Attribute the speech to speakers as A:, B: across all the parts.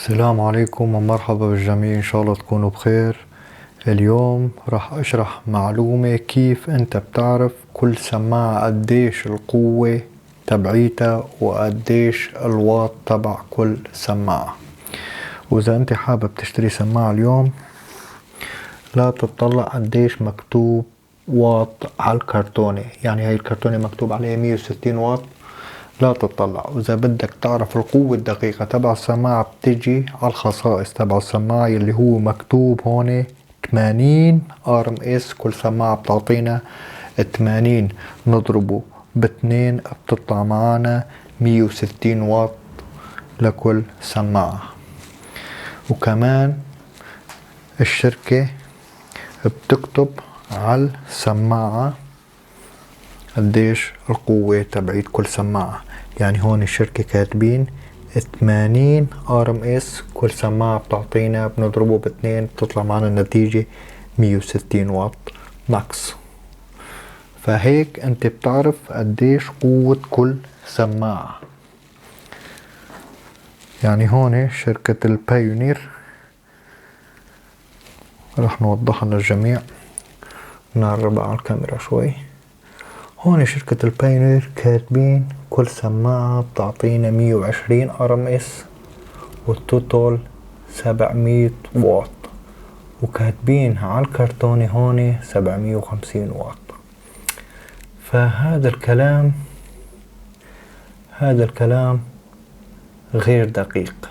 A: السلام عليكم ومرحبا بالجميع، إن شاء الله تكونوا بخير. اليوم راح أشرح معلومة كيف أنت بتعرف كل سماعة قديش القوة تبعيتها وقديش الواط تبع كل سماعة. وإذا أنت حابب تشتري سماعة اليوم لا تطلع قديش مكتوب واط على الكرتونة، يعني هاي الكرتونة مكتوب عليها 160 واط، لا تطلع. وإذا بدك تعرف القوة الدقيقة تبع السماعة بتجي على الخصائص تبع السماعة اللي هو مكتوب هون 80 RMS. كل سماعة بتعطينا 80، نضربه باثنين بتطلع معانا 160 واط لكل سماعة. وكمان الشركة بتكتب على السماعة قديش القوة تبعيت كل سماعة، يعني هون الشركة كاتبين 80 RMS. كل سماعة بتعطينا بنضربه باثنين بتطلع معنا النتيجة 160 واط ماكس. فهيك انت بتعرف قديش قوة كل سماعة. يعني هون شركة البايونير رح نوضحها للجميع، نقربها على الكاميرا شوي. هون شركة البايونير كاتبين كل سماعة بتعطينا 120 RMS والتوتال 700 واط، وكاتبين على الكرتونة هون 750 واط. فهذا الكلام غير دقيق،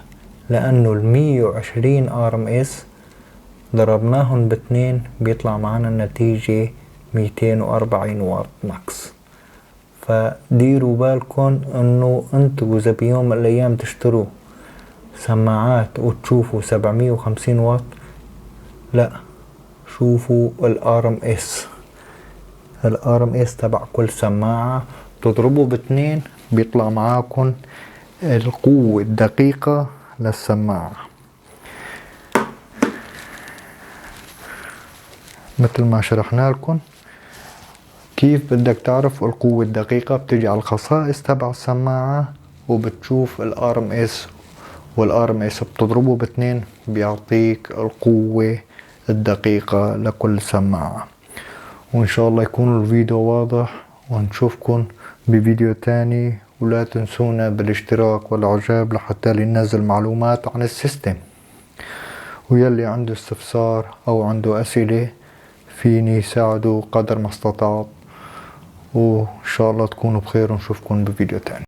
A: لأنه 120 RMS ضربناهم باثنين بيطلع معنا النتيجة 240 واط ماكس. فديروا بالكم انه انتوا اذا بيوم من الايام تشتروا سماعات وتشوفوا 750 واط، لا، شوفوا الار ام اس تبع كل سماعة، تضربوا باثنين بيطلع معاكم القوة الدقيقة للسماعة. مثل ما شرحنا لكم كيف بدك تعرف القوة الدقيقة، بتجي على الخصائص تبع السماعة وبتشوف الار ام اس، والار ام اس بتضربه باثنين بيعطيك القوة الدقيقة لكل سماعة. وان شاء الله يكون الفيديو واضح، ونشوفكم بفيديو تاني. ولا تنسونا بالاشتراك والاعجاب لحتى ننزل معلومات عن السيستم. ويلي عنده استفسار او عنده اسئلة فيني ساعده قدر ما استطعت. وإن شاء الله تكونوا بخير، ونشوفكم بفيديو تاني.